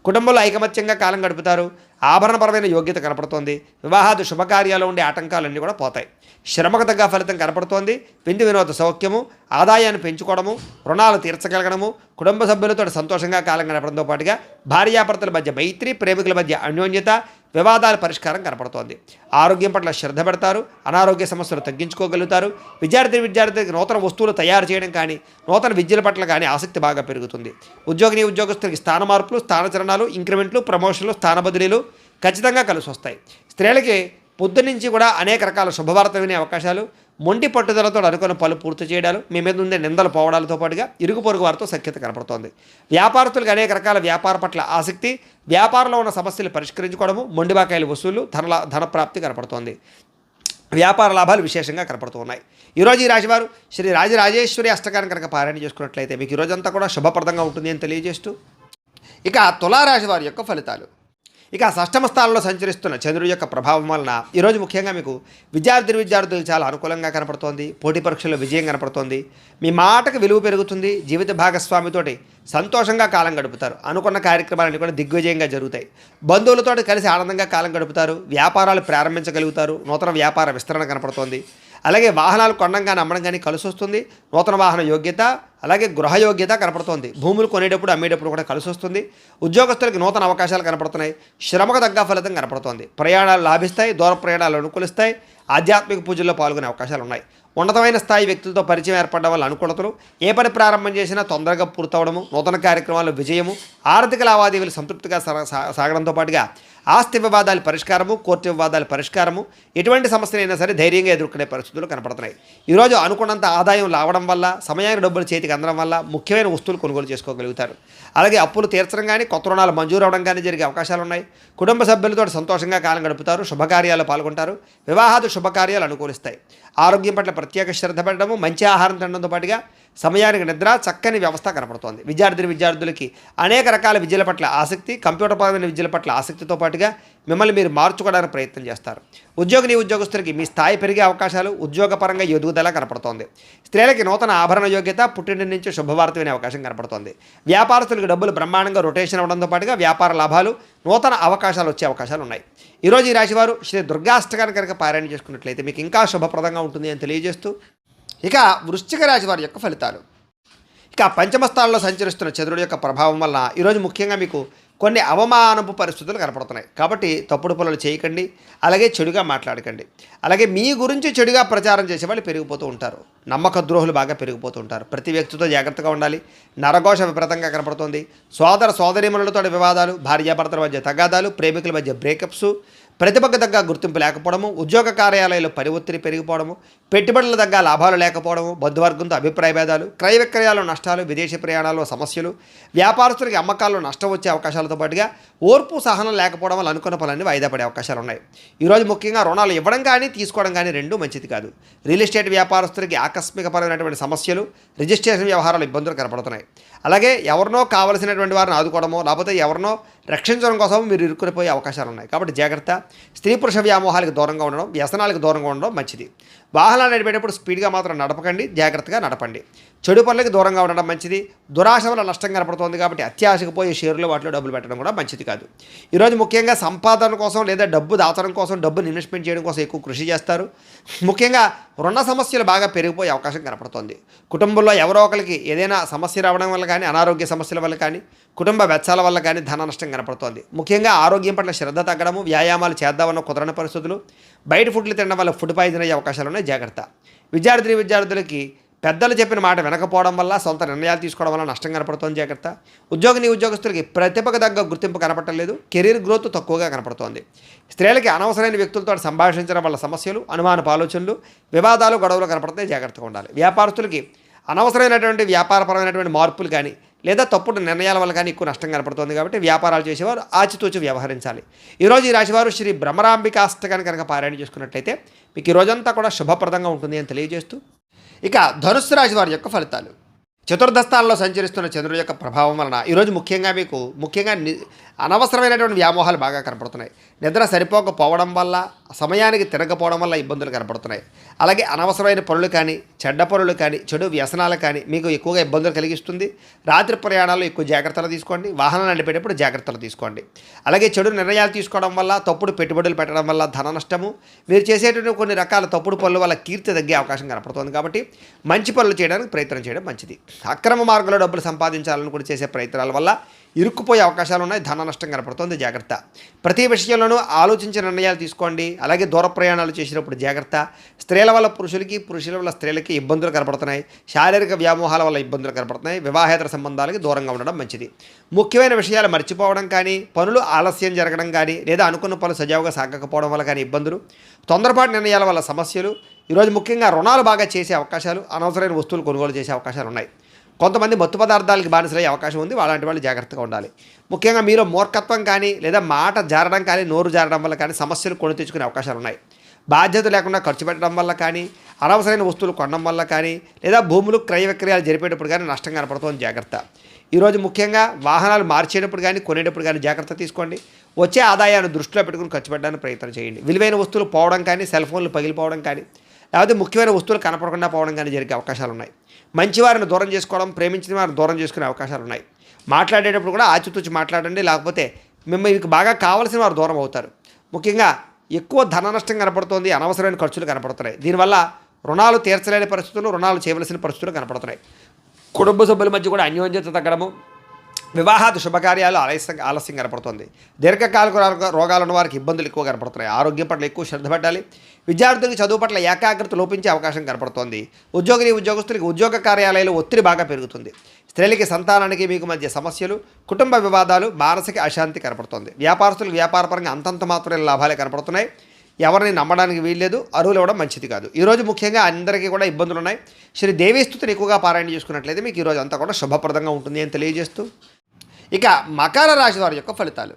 కుటుంబంలో ఐకమత్యంగా కాలం గడుపుతారు. ఆభరణపరమైన యోగ్యత కనపడుతోంది. వివాహాది శుభకార్యాలు ఉండే ఆటంకాలన్నీ కూడా పోతాయి. శ్రమకు తగ్గ ఫలితం కనపడుతోంది. విందు వినోద సౌఖ్యము, ఆదాయాన్ని పెంచుకోవడము, రుణాలు తీర్చగలగడము, కుటుంబ సభ్యులతో సంతోషంగా కాలం గడపడంతో పాటుగా భార్యాభర్తల మధ్య మైత్రి, ప్రేమికుల మధ్య అన్యోన్యత, వివాదాల పరిష్కారం కనపడుతోంది. ఆరోగ్యం పట్ల శ్రద్ధ పెడతారు. అనారోగ్య సమస్యలు తగ్గించుకోగలుగుతారు. విద్యార్థులకి నూతన వస్తువులు తయారు చేయడం కానీ, నూతన విద్యల పట్ల కానీ ఆసక్తి బాగా పెరుగుతుంది. ఉద్యోగస్తులకి స్థాన మార్పులు, స్థానచలనాలు, ఇంక్రిమెంట్లు, ప్రమోషన్లు, స్థాన బదిలీలు ఖచ్చితంగా కలిసి వస్తాయి. స్త్రీలకి పొద్దున్నుంచి కూడా అనేక రకాల శుభవార్త వినే అవకాశాలు, మొండి పట్టుదలతో అనుకున్న పనులు పూర్తి చేయడాలు, మీ మీద ఉండే నిందలు పోవడాలతో పాటుగా ఇరుగు పొరుగు వారితో సఖ్యత కనపడుతోంది. వ్యాపారస్తులకు అనేక రకాల వ్యాపార పట్ల ఆసక్తి, వ్యాపారంలో ఉన్న సమస్యలు పరిష్కరించుకోవడము, మొండిబాకాయల వసూలు, ధనప్రాప్తి కనపడుతోంది. వ్యాపార లాభాలు విశేషంగా కనపడుతూ ఉన్నాయి. ఈరోజు ఈ రాశివారు శ్రీ రాజరాజేశ్వరి అష్టకాన్ని కనుక పారాయణ చేసుకున్నట్లయితే మీకు ఈరోజంతా కూడా శుభప్రదంగా ఉంటుంది అని తెలియజేస్తూ, ఇక తులారాశి వారి యొక్క ఫలితాలు. ఇక షష్టమ స్థానంలో సంచరిస్తున్న చంద్రుడి యొక్క ప్రభావం వలన ఈరోజు ముఖ్యంగా మీకు విద్యార్థులకు చాలా అనుకూలంగా కనపడుతోంది. పోటీ పరీక్షల్లో విజయం కనపడుతోంది. మీ మాటకు విలువ పెరుగుతుంది. జీవిత భాగస్వామితోటి సంతోషంగా కాలం గడుపుతారు. అనుకున్న కార్యక్రమాలన్నీ కూడా దిగ్విజయంగా జరుగుతాయి. బంధువులతో కలిసి ఆనందంగా కాలం గడుపుతారు. వ్యాపారాలు ప్రారంభించగలుగుతారు. నూతన వ్యాపార విస్తరణ కనపడుతోంది. అలాగే వాహనాలు కొనడం కానీ అమ్మడం కానీ కలిసి వస్తుంది. నూతన వాహన యోగ్యత, అలాగే గృహ యోగ్యత కనపడుతోంది. భూములు కొనేటప్పుడు అమ్మేటప్పుడు కూడా కలిసి వస్తుంది. ఉద్యోగస్తులకి నూతన అవకాశాలు కనపడుతున్నాయి. శ్రమకు తగ్గ ఫలితం కనపడుతోంది. ప్రయాణాలు లాభిస్తాయి, దూర ప్రయాణాలు అనుకూలిస్తాయి. ఆధ్యాత్మిక పూజల్లో పాల్గొనే అవకాశాలు ఉన్నాయి. ఉన్నతమైన స్థాయి వ్యక్తులతో పరిచయం ఏర్పడడం వల్ల అనుకూలతలు, ఏ పని ప్రారంభం చేసినా తొందరగా పూర్తవడము, నూతన కార్యక్రమాల విజయము, ఆర్థిక లావాదేవీలు సంతృప్తిగా సాగడంతో పాటుగా ఆస్తి వివాదాల పరిష్కారము, కోర్టు వివాదాల పరిష్కారము, ఎటువంటి సమస్యలైనా సరే ధైర్యంగా ఎదుర్కొనే పరిస్థితులు కనపడుతున్నాయి. ఈరోజు అనుకున్నంత ఆదాయం రావడం వల్ల, సమయానికి డబ్బులు చేతికి అందడం వల్ల ముఖ్యమైన వస్తువులు కొనుగోలు చేసుకోగలుగుతారు. అలాగే అప్పులు తీర్చడం కానీ, కొత్త రుణాలు మంజూరు అవడం కానీ జరిగే అవకాశాలు ఉన్నాయి. కుటుంబ సభ్యులతో సంతోషంగా కాలం గడుపుతారు. శుభకార్యాలు పాల్గొంటారు. వివాహాది శుభకార్యాలు అనుకూలిస్తాయి. ఆరోగ్యం పట్ల ప్రత్యేక శ్రద్ధ పెట్టడము, మంచి ఆహారం తినడంతో పాటుగా సమయానికి నిద్ర, చక్కని వ్యవస్థ కనపడుతోంది. విద్యార్థులకి అనేక రకాల విద్యల పట్ల ఆసక్తి, కంప్యూటర్పరమైన విద్యల పట్ల ఆసక్తితో పాటుగా మిమ్మల్ని మీరు మార్చుకోవడానికి ప్రయత్నం చేస్తారు. ఉద్యోగస్తులకి మీ స్థాయి పెరిగే అవకాశాలు, ఉద్యోగపరంగా ఎదుగుదల కనపడుతోంది. స్త్రీలకి నూతన ఆభరణ యోగ్యత, పుట్టింటి నుంచి శుభవార్త వినే అవకాశం కనపడుతోంది. వ్యాపారస్తులకు డబ్బులు బ్రహ్మాండంగా రొటేషన్ అవడంతో పాటుగా వ్యాపార లాభాలు, నూతన అవకాశాలు వచ్చే అవకాశాలు ఉన్నాయి. ఈరోజు ఈ రాశివారు శ్రీ దుర్గాష్టకాన్ని కనుక పారాయణ చేసుకున్నట్లయితే మీకు ఇంకా శుభప్రదంగా ఉంటుంది అని తెలియజేస్తూ, ఇక వృశ్చిక రాశి వారి యొక్క ఫలితాలు. ఇక పంచమ స్థానంలో సంచరిస్తున్న చంద్రుడి యొక్క ప్రభావం వల్ల ఈరోజు ముఖ్యంగా మీకు కొన్ని అవమానపు పరిస్థితులు కనపడుతున్నాయి. కాబట్టి తప్పుడు పనులు చేయకండి, అలాగే చెడుగా మాట్లాడకండి. అలాగే మీ గురించి చెడుగా ప్రచారం చేసే వాళ్ళు పెరిగిపోతూ ఉంటారు. నమ్మక ద్రోహులు బాగా పెరిగిపోతూ ఉంటారు. ప్రతి వ్యక్తితో జాగ్రత్తగా ఉండాలి. నరఘోష విపరీతంగా కనపడుతుంది. సోదరీమణులతో వివాదాలు, భార్యాభర్తల మధ్య తగాదాలు, ప్రేమికుల మధ్య బ్రేకప్స్, ప్రతిభకు తగ్గ గుర్తింపు లేకపోవడము, ఉద్యోగ కార్యాలయాల్లో పని ఒత్తిడి పెరిగిపోవడము, పెట్టుబడుల తగ్గ లాభాలు లేకపోవడము, బంధువర్గంతో అభిప్రాయ భేదాలు, క్రయ విక్రయాల్లో నష్టాలు, విదేశీ ప్రయాణాల్లో సమస్యలు, వ్యాపారస్తులకి అమ్మకాల్లో నష్టం వచ్చే అవకాశాలతో పాటుగా ఓర్పు సహనం లేకపోవడం వల్ల అనుకున్న పనులన్నీ వాయిదా పడే అవకాశాలు ఉన్నాయి. ఈరోజు ముఖ్యంగా రుణాలు ఇవ్వడం కానీ తీసుకోవడం కానీ రెండూ మంచిది కాదు. రియల్ ఎస్టేట్ వ్యాపారస్తులకి ఆకస్మికపరమైనటువంటి సమస్యలు, రిజిస్ట్రేషన్ వ్యవహారాలు ఇబ్బందులు కనపడుతున్నాయి. అలాగే ఎవరినో కావలసినటువంటి వారిని ఆదుకోవడమో, లేకపోతే ఎవరినో రక్షించడం కోసం మీరు ఇరుక్కునిపోయే అవకాశాలు ఉన్నాయి. కాబట్టి జాగ్రత్త. స్త్రీ పురుష వ్యామోహాలకు దూరంగా ఉండడం, వ్యసనాలకు దూరంగా ఉండడం మంచిది. వాహనాలు నడిపేటప్పుడు స్పీడ్గా మాత్రం నడపకండి, జాగ్రత్తగా నడపండి. చెడు పనులకు దూరంగా ఉండడం మంచిది. దురాశ వల్ల నష్టం కనపడుతోంది కాబట్టి అత్యాశకు పోయి షేర్లు వాటిలో డబ్బులు పెట్టడం కూడా మంచిది కాదు. ఈరోజు ముఖ్యంగా సంపాదన కోసం లేదా డబ్బు దాచడం కోసం, డబ్బును ఇన్వెస్ట్మెంట్ చేయడం కోసం ఎక్కువ కృషి చేస్తారు. ముఖ్యంగా రుణ సమస్యలు బాగా పెరిగిపోయే అవకాశం కనపడుతోంది. కుటుంబంలో ఎవరో ఒకరికి ఏదైనా సమస్య రావడం వల్ల కానీ, అనారోగ్య సమస్యల వల్ల కానీ, కుటుంబ వెచ్చాల వల్ల కానీ ధన నష్టం కనపడుతోంది. ముఖ్యంగా ఆరోగ్యం పట్ల శ్రద్ధ తగ్గడము, వ్యాయామాలు చేద్దామన్న కుదరని పరిస్థితులు, బయట ఫుడ్లు తినడం వల్ల ఫుడ్ పాయిజన్ అయ్యే అవకాశాలు ఉన్నాయి. జాగ్రత్త. విద్యార్థులకి పెద్దలు చెప్పిన మాట వినకపోవడం వల్ల, సొంత నిర్ణయాలు తీసుకోవడం వల్ల నష్టం కనపడుతోంది. జాగ్రత్త. ఉద్యోగస్తులకి ప్రతిభకు తగ్గ గుర్తింపు కనపడలేదు. కెరీర్ గ్రోత్ తక్కువగా కనపడుతోంది. స్త్రీలకి అనవసరమైన వ్యక్తులతో సంభాషించడం వల్ల సమస్యలు, అనుమానపు ఆలోచనలు, వివాదాలు, గొడవలు కనపడతాయి. జాగ్రత్తగా ఉండాలి. వ్యాపారస్తులకి అనవసరమైనటువంటి వ్యాపారపరమైనటువంటి మార్పులు కానీ, లేదా తప్పుడు నిర్ణయాల వల్ల కానీ ఎక్కువ నష్టం కనపడుతుంది. కాబట్టి వ్యాపారాలు చేసేవారు ఆచితూచి వ్యవహరించాలి. ఈరోజు ఈ రాశివారు శ్రీ భ్రమరాంబికాష్టకాన్ని కనుక పారాయణ చేసుకున్నట్లయితే మీకు ఈ రోజంతా కూడా శుభప్రదంగా ఉంటుంది అని తెలియజేస్తూ, ఇక ధనుస్సు రాశి వారి యొక్క ఫలితాలు. చతుర్థ స్థానంలో సంచరిస్తున్న చంద్రుడి యొక్క ప్రభావం వలన ఈరోజు ముఖ్యంగా అనవసరమైనటువంటి వ్యామోహాలు బాగా కనపడుతున్నాయి. నిద్ర సరిపోకపోవడం వల్ల, సమయానికి తిరగకపోవడం వల్ల ఇబ్బందులు కనపడుతున్నాయి. అలాగే అనవసరమైన పనులు కానీ, చెడ్డ పనులు కానీ, చెడు వ్యసనాలు కానీ మీకు ఎక్కువగా ఇబ్బందులు కలిగిస్తుంది. రాత్రి ప్రయాణాల్లో ఎక్కువ జాగ్రత్తలు తీసుకోండి. వాహనాలు నడిపేటప్పుడు జాగ్రత్తలు తీసుకోండి. అలాగే చెడు నిర్ణయాలు తీసుకోవడం వల్ల, తప్పుడు పెట్టుబడులు పెట్టడం వల్ల ధన నష్టము, మీరు చేసేటువంటి కొన్ని రకాల తప్పుడు పనుల వల్ల కీర్తి తగ్గే అవకాశం కనపడుతుంది. కాబట్టి మంచి పనులు చేయడానికి ప్రయత్నం చేయడం మంచిది. అక్రమ మార్గంలో డబ్బులు సంపాదించాలని కూడా చేసే ప్రయత్నాల వల్ల ఇరుక్కుపోయే అవకాశాలు ఉన్నాయి. ధన నష్టం కనపడుతుంది. జాగ్రత్త. ప్రతి విషయంలోనూ ఆలోచించిన నిర్ణయాలు తీసుకోండి. అలాగే దూర ప్రయాణాలు చేసినప్పుడు జాగ్రత్త. స్త్రీల వల్ల పురుషుల వల్ల స్త్రీలకి ఇబ్బందులు కనపడుతున్నాయి. శారీరక వ్యామోహాల వల్ల ఇబ్బందులు కనపడుతున్నాయి. వివాహేతర సంబంధాలకి దూరంగా ఉండడం మంచిది. ముఖ్యమైన విషయాలు మర్చిపోవడం కానీ, పనులు ఆలస్యం జరగడం కానీ, లేదా అనుకున్న పనులు సజావుగా సాగకపోవడం వల్ల కానీ ఇబ్బందులు, తొందరపాటు నిర్ణయాల వల్ల సమస్యలు, ఈరోజు ముఖ్యంగా రుణాలు బాగా చేసే అవకాశాలు, అనవసరమైన వస్తువులు కొనుగోలు చేసే అవకాశాలు ఉన్నాయి. కొంతమంది మత్తు పదార్థాలకి బానిసలయ్యే అవకాశం ఉంది. అలాంటి వాళ్ళు జాగ్రత్తగా ఉండాలి. ముఖ్యంగా మీరు మూర్ఖత్వం కానీ, లేదా మాట జారడం కానీ, నోరు జారడం వల్ల కానీ సమస్యలు కొని తెచ్చుకునే అవకాశాలు ఉన్నాయి. బాధ్యత లేకుండా ఖర్చు పెట్టడం వల్ల కానీ, అనవసరమైన వస్తువులు కొనడం వల్ల కానీ, లేదా భూములు క్రయ విక్రయాలు జరిపేటప్పుడు కానీ నష్టం కనపడుతుంది. జాగ్రత్త. ఈరోజు ముఖ్యంగా వాహనాలు మార్చేటప్పుడు కానీ, కొనేటప్పుడు కానీ జాగ్రత్త తీసుకోండి. వచ్చే ఆదాయాన్ని దృష్టిలో పెట్టుకుని ఖర్చు పెట్టడానికి ప్రయత్నం చేయండి. విలువైన వస్తువులు పోవడం కానీ, సెల్ ఫోన్లు పగిలిపోవడం కానీ, లేకపోతే ముఖ్యమైన వస్తువులు కనపడకుండా పోవడం కానీ జరిగే అవకాశాలు ఉన్నాయి. మంచివారిని దూరం చేసుకోవడం, ప్రేమించిన వారిని దూరం చేసుకునే అవకాశాలు ఉన్నాయి. మాట్లాడేటప్పుడు కూడా ఆచితూచి మాట్లాడండి, లేకపోతే మీకు బాగా కావాల్సిన వారు దూరం అవుతారు. ముఖ్యంగా ఎక్కువ ధన నష్టం కనపడుతుంది. అనవసరమైన ఖర్చులు కనపడుతున్నాయి. దీనివల్ల రుణాలు తీర్చలేని పరిస్థితులు, రుణాలు చేయవలసిన పరిస్థితులు కనపడుతున్నాయి. కుటుంబ సభ్యుల మధ్య కూడా అన్యోన్యత తగ్గడము, వివాహాది శుభకార్యాలు ఆలస్యం కనపడుతుంది. దీర్ఘకాలిక రోగాలు ఉన్న వారికి ఇబ్బందులు ఎక్కువ కనపడుతున్నాయి. ఆరోగ్యం పట్ల ఎక్కువ శ్రద్ధ పెట్టాలి. విద్యార్థులకు చదువు పట్ల ఏకాగ్రత లోపించే అవకాశం కనపడుతోంది. ఉద్యోగస్తులకి ఉద్యోగ కార్యాలయాలు ఒత్తిడి బాగా పెరుగుతుంది. స్త్రీలకి సంతానానికి మీకు మధ్య సమస్యలు, కుటుంబ వివాదాలు, మానసిక అశాంతి కనపడుతుంది. వ్యాపారస్తులకు వ్యాపారపరంగా అంతంత మాత్రమే లాభాలే కనపడుతున్నాయి. ఎవరిని నమ్మడానికి వీల్లేదు, అరువులు ఇవ్వడం మంచిది కాదు. ఈరోజు ముఖ్యంగా అందరికీ కూడా ఇబ్బందులు ఉన్నాయి. శ్రీ దేవీస్తుతిని ఎక్కువగా పారాయణ చేసుకున్నట్లయితే మీకు ఈరోజు అంతా కూడా శుభప్రదంగా ఉంటుంది అని తెలియజేస్తూ, ఇక మకర రాశి వారి యొక్క ఫలితాలు.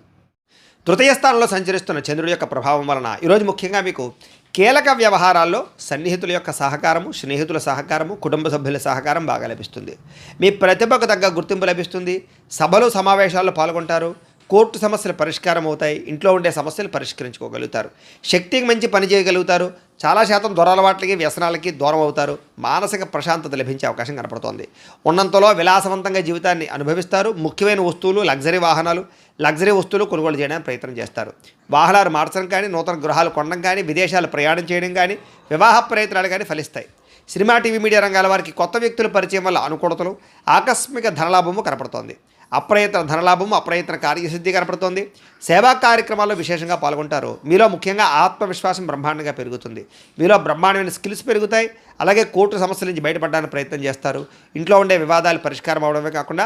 తృతీయ స్థానంలో సంచరిస్తున్న చంద్రుడి యొక్క ప్రభావం వలన ఈరోజు ముఖ్యంగా మీకు కీలక వ్యవహారాల్లో సన్నిహితుల యొక్క సహకారము, స్నేహితుల సహకారము, కుటుంబ సభ్యుల సహకారం బాగా లభిస్తుంది. మీ ప్రతిభకు తగ్గ గుర్తింపు లభిస్తుంది. సభలు సమావేశాల్లో పాల్గొంటారు. కోర్టు సమస్యలు పరిష్కారం అవుతాయి. ఇంట్లో ఉండే సమస్యలు పరిష్కరించుకోగలుగుతారు. శక్తికి మంచి పని చేయగలుగుతారు. చాలా శాతం దురలవాట్లకి, వ్యసనాలకి దూరం అవుతారు. మానసిక ప్రశాంతత లభించే అవకాశం కనపడుతోంది. ఉన్నంతలో విలాసవంతంగా జీవితాన్ని అనుభవిస్తారు. ముఖ్యమైన వస్తువులు, లగ్జరీ వస్తువులు కొనుగోలు చేయడానికి ప్రయత్నం చేస్తారు. వాహనాలు మార్చడం కానీ, నూతన గృహాలు కొనడం కానీ, విదేశాలు ప్రయాణం చేయడం కానీ, వివాహ ప్రయత్నాలు కానీ ఫలిస్తాయి. సినిమా, టీవీ, మీడియా రంగాల వారికి కొత్త వ్యక్తుల పరిచయం వల్ల అనుకూలతలు, ఆకస్మిక ధనలాభము కనపడుతోంది. అప్రయత్న ధనలాభము, అప్రయత్న కార్యసిద్ధి కనపడుతోంది. సేవా కార్యక్రమాల్లో విశేషంగా పాల్గొంటారు. మీలో ముఖ్యంగా ఆత్మవిశ్వాసం బ్రహ్మాండంగా పెరుగుతుంది. మీలో బ్రహ్మాండమైన స్కిల్స్ పెరుగుతాయి. అలాగే కోర్టు సమస్యల నుంచి బయటపడడానికి ప్రయత్నం చేస్తారు. ఇంట్లో ఉండే వివాదాలు పరిష్కారం అవడమే కాకుండా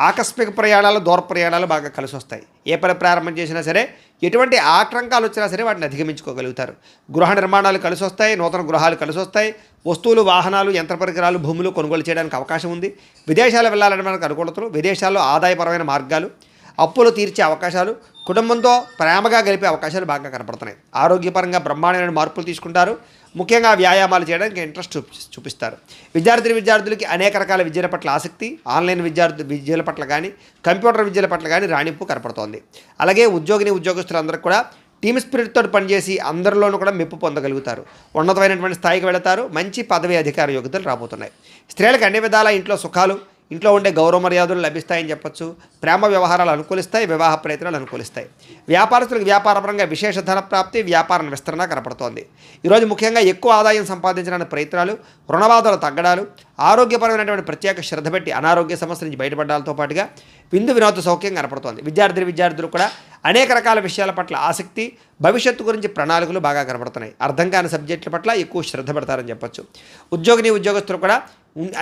ఆకస్మిక ప్రయాణాలు, దూర ప్రయాణాలు బాగా కలిసి వస్తాయి. ఏ పని ప్రారంభం చేసినా సరే, ఎటువంటి ఆటంకాలు వచ్చినా సరే వాటిని అధిగమించుకోగలుగుతారు. గృహ నిర్మాణాలు కలిసి వస్తాయి. నూతన గృహాలు కలిసి వస్తాయి. వస్తువులు, వాహనాలు, యంత్ర పరికరాలు, భూములు కొనుగోలు చేయడానికి అవకాశం ఉంది. విదేశాలు వెళ్ళాలని మనకు అనుకూలతలు, విదేశాల్లో ఆదాయపరమైన మార్గాలు, అప్పులు తీర్చే అవకాశాలు, కుటుంబంతో ప్రేమగా గడిపే అవకాశాలు బాగా కనపడుతున్నాయి. ఆరోగ్యపరంగా బ్రహ్మాండమైన మార్పులు తీసుకుంటారు. ముఖ్యంగా వ్యాయామాలు చేయడానికి ఇంట్రెస్ట్ చూపిస్తారు. విద్యార్థులకి అనేక రకాల విద్యల పట్ల ఆసక్తి, ఆన్లైన్ విద్యల పట్ల కానీ, కంప్యూటర్ విద్యల పట్ల కానీ రాణింపు కనపడుతోంది. అలాగే ఉద్యోగస్తులందరూ కూడా టీమ్ స్పిరిట్తో పనిచేసి అందరిలోనూ కూడా మెప్పు పొందగలుగుతారు. ఉన్నతమైనటువంటి స్థాయికి వెళతారు. మంచి పదవి, అధికార యోగ్యతలు రాబోతున్నాయి. స్త్రీలకు అన్ని విధాల ఇంట్లో సుఖాలు, ఇంట్లో ఉండే గౌరవ మర్యాదలు లభిస్తాయని చెప్పొచ్చు. ప్రేమ వ్యవహారాలు అనుకూలిస్తాయి. వివాహ ప్రయత్నాలు అనుకూలిస్తాయి. వ్యాపారస్తులకు వ్యాపారపరంగా విశేష ధన ప్రాప్తి, వ్యాపార విస్తరణ కనపడుతోంది. ఈరోజు ముఖ్యంగా ఎక్కువ ఆదాయం సంపాదించడానికి ప్రయత్నాలు, రుణబాధలు తగ్గడాలు, ఆరోగ్యపరమైనటువంటి ప్రత్యేక శ్రద్ధ పెట్టి అనారోగ్య సమస్యల నుంచి బయటపడడాలతో పాటుగా విందు వినోద సౌఖ్యం కనపడుతోంది. విద్యార్థులు కూడా అనేక రకాల విషయాల పట్ల ఆసక్తి, భవిష్యత్తు గురించి ప్రణాళికలు బాగా కనపడుతున్నాయి. అర్థం కాని సబ్జెక్టుల పట్ల ఎక్కువ శ్రద్ధ పెడతారని చెప్పొచ్చు. ఉద్యోగస్తులు కూడా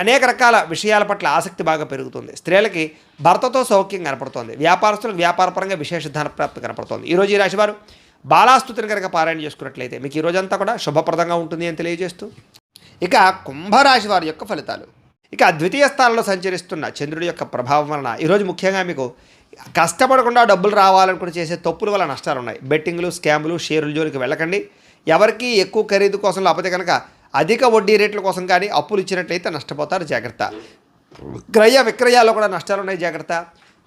అనేక రకాల విషయాల పట్ల ఆసక్తి బాగా పెరుగుతుంది. స్త్రీలకి భర్తతో సౌఖ్యం కనపడుతోంది. వ్యాపారస్తులకు వ్యాపారపరంగా విశేష ధన ప్రాప్తి కనపడుతోంది. ఈరోజు ఈ రాశివారు బాలాస్తుతిని కనుక పారాయణ చేసుకున్నట్లయితే మీకు ఈ రోజంతా కూడా శుభప్రదంగా ఉంటుంది అని తెలియజేస్తూ, ఇక కుంభరాశి వారి యొక్క ఫలితాలు. ఇక ద్వితీయ స్థానంలో సంచరిస్తున్న చంద్రుడి యొక్క ప్రభావం వలన ఈరోజు ముఖ్యంగా మీకు కష్టపడకుండా డబ్బులు రావాలనుకుని చేసే తప్పుల వల్ల నష్టాలు ఉన్నాయి. బెట్టింగ్లు, స్కాములు, షేర్ల జోలికి వెళ్ళకండి. ఎవరికి ఎక్కువ ఖరీదు కోసం, లేకపోతే కనుక అధిక వడ్డీ రేట్ల కోసం కానీ అప్పులు ఇచ్చినట్లయితే నష్టపోతారు. జాగ్రత్త. క్రయ విక్రయాల్లో కూడా నష్టాలు ఉన్నాయి. జాగ్రత్త.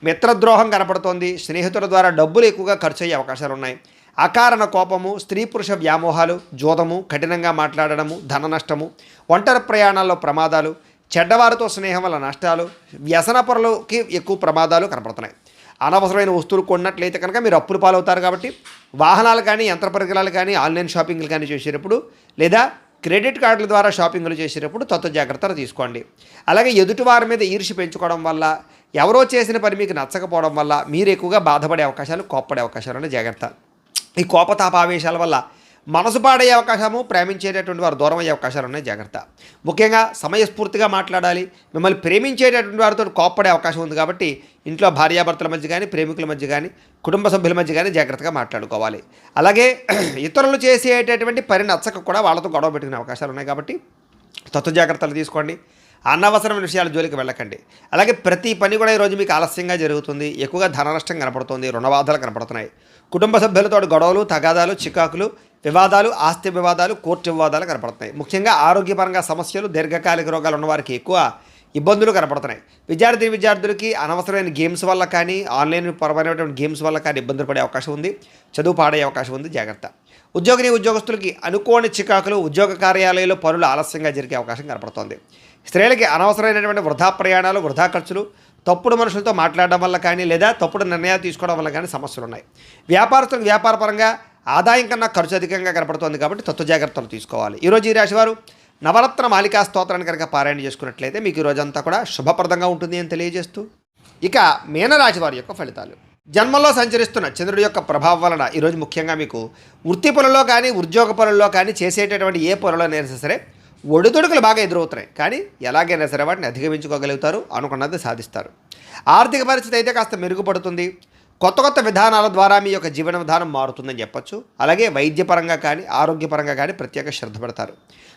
మిత్రద్రోహం కనపడుతోంది. స్నేహితుల ద్వారా డబ్బులు ఎక్కువగా ఖర్చు అయ్యే అవకాశాలు ఉన్నాయి. అకారణ కోపము, స్త్రీ పురుష వ్యామోహాలు, జోదము, కఠినంగా మాట్లాడడము, ధన నష్టము, ఒంటరి ప్రయాణాల్లో ప్రమాదాలు, చెడ్డవారితో స్నేహం వల్ల నష్టాలు, వ్యసనపరులకి ఎక్కువ ప్రమాదాలు కనపడుతున్నాయి. అనవసరమైన వస్తువులు కొన్నట్లయితే కనుక మీరు అప్పులు పాలవుతారు. కాబట్టి వాహనాలు కానీ, యంత్ర పరికరాలు కానీ, ఆన్లైన్ షాపింగ్లు కానీ చేసేటప్పుడు, లేదా క్రెడిట్ కార్డుల ద్వారా షాపింగ్లు చేసేటప్పుడు జాగ్రత్తలు తీసుకోండి. అలాగే ఎదుటివారి మీద ఈర్ష్య పెంచుకోవడం వల్ల, ఎవరో చేసిన పని మీకు నచ్చకపోవడం వల్ల మీరు ఎక్కువగా బాధపడే అవకాశాలు, కోప్పడే అవకాశాలు జాగ్రత్త. ఈ కోపతాపావేశాల వల్ల మనసు పాడయ్యే అవకాశము, ప్రేమించేటటువంటి వారు దూరం అయ్యే అవకాశాలు ఉన్నాయి. జాగ్రత్త. ముఖ్యంగా సమయస్ఫూర్తిగా మాట్లాడాలి. మిమ్మల్ని ప్రేమించేటటువంటి వారితో కోప్పడే అవకాశం ఉంది. కాబట్టి ఇంట్లో భార్యాభర్తల మధ్య కానీ, ప్రేమికుల మధ్య కానీ, కుటుంబ సభ్యుల మధ్య కానీ జాగ్రత్తగా మాట్లాడుకోవాలి. అలాగే ఇతరులు చేసేటటువంటి పని నచ్చక కూడా వాళ్ళతో గొడవ పెట్టుకునే అవకాశాలు ఉన్నాయి. కాబట్టి జాగ్రత్తలు తీసుకోండి. అనవసరమైన విషయాల జోలికి వెళ్ళకండి. అలాగే ప్రతి పని కూడా ఈరోజు మీకు ఆలస్యంగా జరుగుతుంది. ఎక్కువగా ధన నష్టం కనపడుతుంది. రుణబాధలు కనపడుతున్నాయి. కుటుంబ సభ్యులతో గొడవలు, తగాదాలు, చికాకులు, వివాదాలు, ఆస్తి వివాదాలు, కోర్టు వివాదాలు కనపడుతున్నాయి. ముఖ్యంగా ఆరోగ్యపరంగా సమస్యలు, దీర్ఘకాలిక రోగాలు ఉన్నవారికి ఎక్కువ ఇబ్బందులు కనపడుతున్నాయి. విద్యార్థులకి అనవసరమైన గేమ్స్ వల్ల కానీ, ఆన్లైన్ పరమైనటువంటి గేమ్స్ వల్ల కానీ ఇబ్బందులు పడే అవకాశం ఉంది. చదువు పాడే అవకాశం ఉంది. జాగ్రత్త. ఉద్యోగస్తులకి అనుకోని చికాకులు, ఉద్యోగ కార్యాలయాల్లో పనులు ఆలస్యంగా జరిగే అవకాశం కనపడుతోంది. స్త్రీలకి అనవసరమైనటువంటి వృధా ప్రయాణాలు, వృధా ఖర్చులు, తప్పుడు మనుషులతో మాట్లాడడం వల్ల కానీ, లేదా తప్పుడు నిర్ణయాలు తీసుకోవడం వల్ల కానీ సమస్యలు ఉన్నాయి. వ్యాపారస్తులకు వ్యాపారపరంగా ఆదాయం కన్నా ఖర్చు అధికంగా కనపడుతోంది. కాబట్టి జాగ్రత్తలు తీసుకోవాలి. ఈరోజు ఈ రాశివారు నవరత్న మాలికా స్తోత్రాన్ని కనుక పారాయణ చేసుకున్నట్లయితే మీకు ఈ రోజంతా కూడా శుభప్రదంగా ఉంటుంది అని తెలియజేస్తూ, ఇక మీనరాశి వారి యొక్క ఫలితాలు. జన్మలో సంచరిస్తున్న చంద్రుడి యొక్క ప్రభావం వలన ఈరోజు ముఖ్యంగా మీకు వృత్తి పనుల్లో కానీ ఉద్యోగ పనుల్లో కానీ చేసేటటువంటి ఏ పనులైనా సరే ఒడిదుడుకులు బాగా ఎదురవుతున్నాయి. కానీ ఎలాగైనా సరే వాటిని అధిగమించుకోగలుగుతారు, అనుకున్నది సాధిస్తారు. ఆర్థిక పరిస్థితి అయితే కాస్త మెరుగుపడుతుంది. కొత్త కొత్త విధానాల ద్వారా మీ యొక్క జీవన విధానం మారుతుందని చెప్పొచ్చు. అలాగే వైద్యపరంగా కానీ ఆరోగ్యపరంగా కానీ ప్రత్యేక శ్రద్ధ పెడతారు.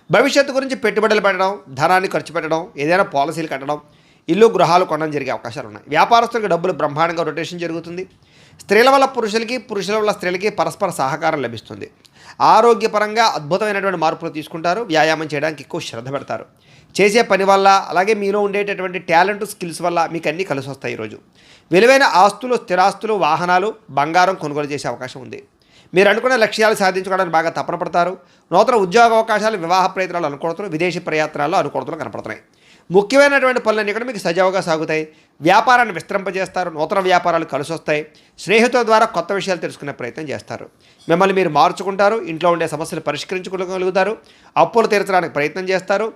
భవిష్యత్తు గురించి పెట్టుబడులు పెట్టడం, ధనాన్ని ఖర్చు పెట్టడం, ఏదైనా పాలసీలు కట్టడం, ఇల్లు గృహాలు కొనడం జరిగే అవకాశాలు ఉన్నాయి. వ్యాపారస్తులకు డబ్బులు బ్రహ్మాండంగా రొటేషన్ జరుగుతుంది. స్త్రీల వల్ల పురుషులకి, పురుషుల వల్ల స్త్రీలకి పరస్పర సహకారం లభిస్తుంది. ఆరోగ్యపరంగా అద్భుతమైనటువంటి మార్పులు తీసుకుంటారు. వ్యాయామం చేయడానికి ఎక్కువ శ్రద్ధ పెడతారు. చేసే పని వల్ల, అలాగే మీలో ఉండేటటువంటి టాలెంట్, స్కిల్స్ వల్ల మీకు అన్నీ కలిసి వస్తాయి. ఈరోజు విలువైన ఆస్తులు, స్థిరాస్తులు, వాహనాలు, బంగారం కొనుగోలు చేసే అవకాశం ఉంది. మీరు అనుకున్న లక్ష్యాలు సాధించుకోవడానికి బాగా తపన పడతారు. నూతన ఉద్యోగ అవకాశాలు, వివాహ ప్రయత్నాలు అనుకూలతలు, విదేశీ ప్రయత్నాల్లో అనుకూలతలు కనపడుతున్నాయి. ముఖ్యమైనటువంటి పనులన్నీ కూడా మీకు సజావుగా సాగుతాయి. వ్యాపారాన్ని విస్తరింపజేస్తారు. నూతన వ్యాపారాలు కలిసి వస్తాయి. స్నేహితుల ద్వారా కొత్త విషయాలు తెలుసుకునే ప్రయత్నం చేస్తారు. మిమ్మల్ని మీరు మార్చుకుంటారు. ఇంట్లో ఉండే సమస్యలు పరిష్కరించుకోగలుగుతారు. అప్పులు తీర్చడానికి ప్రయత్నం చేస్తారు.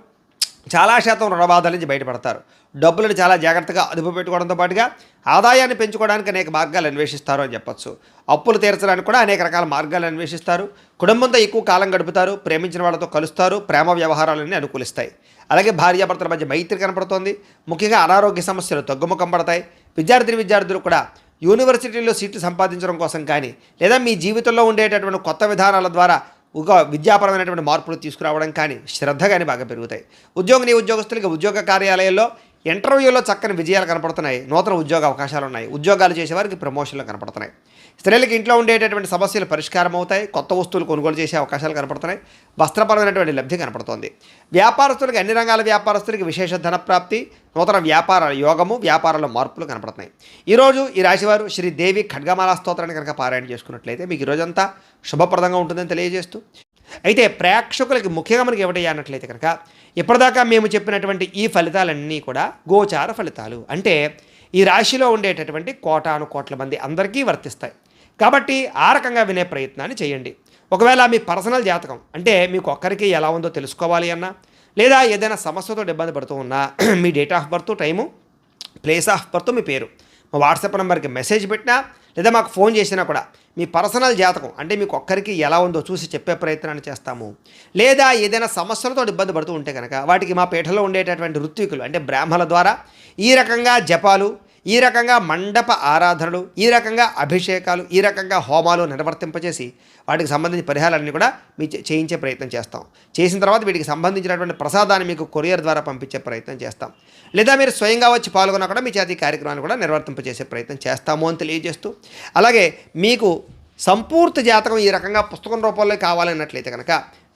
చాలా శాతం రుణబాధల నుంచి బయటపడతారు. డబ్బులను చాలా జాగ్రత్తగా అదుపు పెట్టుకోవడంతో పాటుగా ఆదాయాన్ని పెంచుకోవడానికి అనేక మార్గాలు అన్వేషిస్తారు అని చెప్పొచ్చు. అప్పులు తీర్చడానికి కూడా అనేక రకాల మార్గాలు అన్వేషిస్తారు. కుటుంబంతో ఎక్కువ కాలం గడుపుతారు. ప్రేమించిన వాళ్ళతో కలుస్తారు. ప్రేమ వ్యవహారాలన్నీ అనుకూలిస్తాయి. అలాగే భార్యాభర్తల మధ్య మైత్రి కనపడుతోంది. ముఖ్యంగా అనారోగ్య సమస్యలు తగ్గుముఖం పడతాయి. విద్యార్థులు కూడా యూనివర్సిటీల్లో సీట్లు సంపాదించడం కోసం కానీ, లేదా మీ జీవితంలో ఉండేటటువంటి కొత్త విధానాల ద్వారా ఒక విద్యాపరమైనటువంటి మార్పులు తీసుకురావడం కానీ, శ్రద్ధ కానీ బాగా పెరుగుతాయి. ఉద్యోగస్తులకి ఉద్యోగ కార్యాలయాల్లో ఇంటర్వ్యూలో చక్కని విజయాలు కనపడుతున్నాయి. నూతన ఉద్యోగ అవకాశాలు ఉన్నాయి. ఉద్యోగాలు చేసేవారికి ప్రమోషన్లు కనపడుతున్నాయి. స్త్రీలకు ఇంట్లో ఉండేటటువంటి సమస్యలు పరిష్కారం అవుతాయి. కొత్త వస్తువులు కొనుగోలు చేసే అవకాశాలు కనపడుతున్నాయి. వస్త్రపరమైనటువంటి లబ్ధి కనపడుతోంది. వ్యాపారస్తులకి, అన్ని రంగాల వ్యాపారస్తులకి విశేష ధనప్రాప్తి, నూతన వ్యాపార యోగము, వ్యాపారాల్లో మార్పులు కనపడుతున్నాయి. ఈరోజు ఈ రాశివారు శ్రీదేవి ఖడ్గమాలా స్తోత్రాన్ని కనుక పారాయణ చేసుకున్నట్లయితే మీకు ఈరోజంతా శుభప్రదంగా ఉంటుందని తెలియజేస్తూ, అయితే ప్రేక్షకులకి ముఖ్యంగా మనకి ఏమిటయ్యా అన్నట్లయితే కనుక ఇప్పటిదాకా మేము చెప్పినటువంటి ఈ ఫలితాలన్నీ కూడా గోచార ఫలితాలు. అంటే ఈ రాశిలో ఉండేటటువంటి కోటాను కోట్ల మంది అందరికీ వర్తిస్తాయి. కాబట్టి ఆ రకంగా వినే ప్రయత్నాన్ని చేయండి. ఒకవేళ మీ పర్సనల్ జాతకం అంటే మీకు ఒక్కరికి ఎలా ఉందో తెలుసుకోవాలి అన్నా, లేదా ఏదైనా సమస్యతో ఇబ్బంది పడుతూ ఉన్నా మీ date of birth, time, place of birth, మీ పేరు మా వాట్సాప్ నెంబర్కి మెసేజ్ పెట్టినా, లేదా మాకు ఫోన్ చేసినా కూడా మీ పర్సనల్ జాతకం అంటే మీకు ఒక్కరికి ఎలా ఉందో చూసి చెప్పే ప్రయత్నాన్ని చేస్తాము. లేదా ఏదైనా సమస్యలతో ఇబ్బంది పడుతూ ఉంటే కనుక వాటికి మా పీఠలో ఉండేటటువంటి ఋత్వికులు అంటే బ్రాహ్మణుల ద్వారా ఈ రకంగా జపాలు, ఈ రకంగా మండప ఆరాధనలు, ఈ రకంగా అభిషేకాలు, ఈ రకంగా హోమాలు నిర్వర్తింపచేసి వాటికి సంబంధించిన పరిహారాలన్నీ కూడా మీ చేయించే ప్రయత్నం చేస్తాం. చేసిన తర్వాత వీటికి సంబంధించినటువంటి ప్రసాదాన్ని మీకు కొరియర్ ద్వారా పంపించే ప్రయత్నం చేస్తాం. లేదా మీరు స్వయంగా వచ్చి పాల్గొన్నా కూడా మీ చేతి కార్యక్రమాన్ని కూడా నిర్వర్తింపచేసే ప్రయత్నం చేస్తాము అని తెలియజేస్తూ, అలాగే మీకు సంపూర్తి జాతకం ఈ రకంగా పుస్తకం రూపంలో కావాలన్నట్లయితే కనుక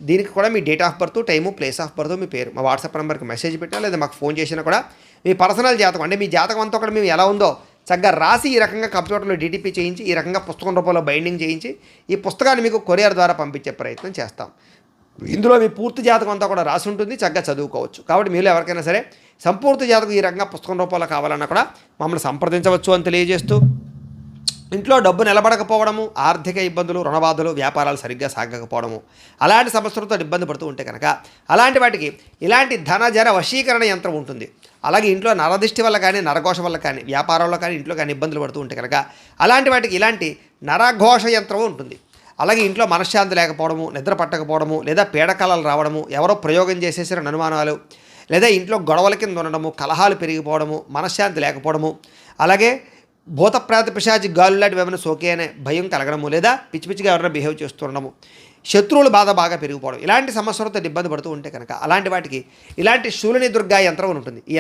దీనికి కూడా మీ date of birth, time, place of birth, మీ పేరు మా వాట్సాప్ నెంబర్కి మెసేజ్ పెట్టినా, లేదా మాకు ఫోన్ చేసినా కూడా మీ పర్సనల్ జాతకం అంటే మీ జాతకం అంతా కూడా మేము ఎలా ఉందో చక్కగా రాసి ఈ రకంగా కంప్యూటర్లో డిటిపి చేయించి, ఈ రకంగా పుస్తకం రూపంలో బైండింగ్ చేయించి ఈ పుస్తకాన్ని మీకు కొరియర్ ద్వారా పంపించే ప్రయత్నం చేస్తాం. ఇందులో మీ పూర్తి జాతకం అంతా కూడా రాసి ఉంటుంది. చక్కగా చదువుకోవచ్చు. కాబట్టి మీరు ఎవరికైనా సరే సంపూర్తి జాతకం ఈ రకంగా పుస్తకం రూపంలో కావాలన్నా కూడా మమ్మల్ని సంప్రదించవచ్చు అని తెలియజేస్తూ, ఇంట్లో డబ్బు నిలబడకపోవడము, ఆర్థిక ఇబ్బందులు, రుణబాధలు, వ్యాపారాలు సరిగ్గా సాగకపోవడము, అలాంటి సమస్యలతో ఇబ్బంది పడుతూ ఉంటే కనుక అలాంటి వాటికి ఇలాంటి ధనజర వశీకరణ యంత్రం ఉంటుంది. అలాగే ఇంట్లో నరదిష్టి వల్ల కానీ, నరఘోష వల్ల కానీ, వ్యాపారంలో కానీ, ఇంట్లో కానీ ఇబ్బందులు పడుతూ ఉంటే కనుక అలాంటి వాటికి ఇలాంటి నరఘోష యంత్రం ఉంటుంది. అలాగే ఇంట్లో మనశ్శాంతి లేకపోవడము, నిద్ర పట్టకపోవడము, లేదా పీడకలలు రావడము, ఎవరో ప్రయోగం చేసేసిన అనుమానాలు, లేదా ఇంట్లో గొడవల కింద ఉండడము, కలహాలు పెరిగిపోవడము, మనశ్శాంతి లేకపోవడము, అలాగే భూతప్రాత పిశాచి గాలు లాంటివి ఏమైనా సోకే అనే భయం కలగడము, లేదా పిచ్చి పిచ్చిగా ఎవరైనా బిహేవ్ చేస్తుండడము, శత్రువుల బాధ బాగా పెరిగిపోవడం, ఇలాంటి సమస్యలతో ఇబ్బంది పడుతూ ఉంటే కనుక అలాంటి వాటికి ఇలాంటి శూలిని దుర్గా యంత్రం ఉంటుంది. ఈ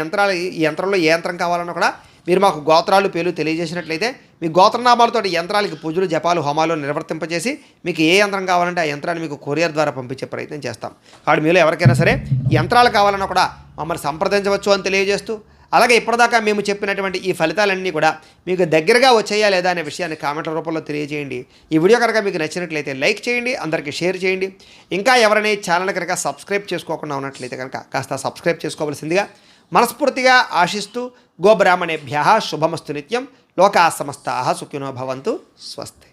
యంత్రంలో ఏ యంత్రం కావాలన్నా కూడా మీరు మాకు గోత్రాలు, పేర్లు తెలియజేసినట్లయితే మీ గోత్రనామాలతో యంత్రాలకి పూజలు, జపాలు, హోమాలు నిర్వర్తింపజేసి మీకు ఏ యంత్రం కావాలంటే ఆ యంత్రాన్ని మీకు కొరియర్ ద్వారా పంపించే ప్రయత్నం చేస్తాం. కాబట్టి మీలో ఎవరికైనా సరే యంత్రాలు కావాలన్నా కూడా మమ్మల్ని సంప్రదించవచ్చు అని తెలియజేస్తూ, అలాగే ఇప్పటిదాకా మేము చెప్పినటువంటి ఈ ఫలితాలన్నీ కూడా మీకు దగ్గరగా వచ్చాయా లేదా అనే విషయాన్ని కామెంట్ల రూపంలో తెలియజేయండి. ఈ వీడియో కనుక మీకు నచ్చినట్లయితే లైక్ చేయండి, అందరికీ షేర్ చేయండి. ఇంకా ఎవరైనా ఈ ఛానల్ కనుక సబ్స్క్రైబ్ చేసుకోకుండా ఉన్నట్లయితే కనుక కాస్త సబ్స్క్రైబ్ చేసుకోవాల్సిందిగా మనస్ఫూర్తిగా ఆశిస్తూ, గోబ్రాహ్మణేభ్యః శుభమస్తు నిత్యం, లోకా సమస్తాః సుఖినో భవంతు, స్వస్తి.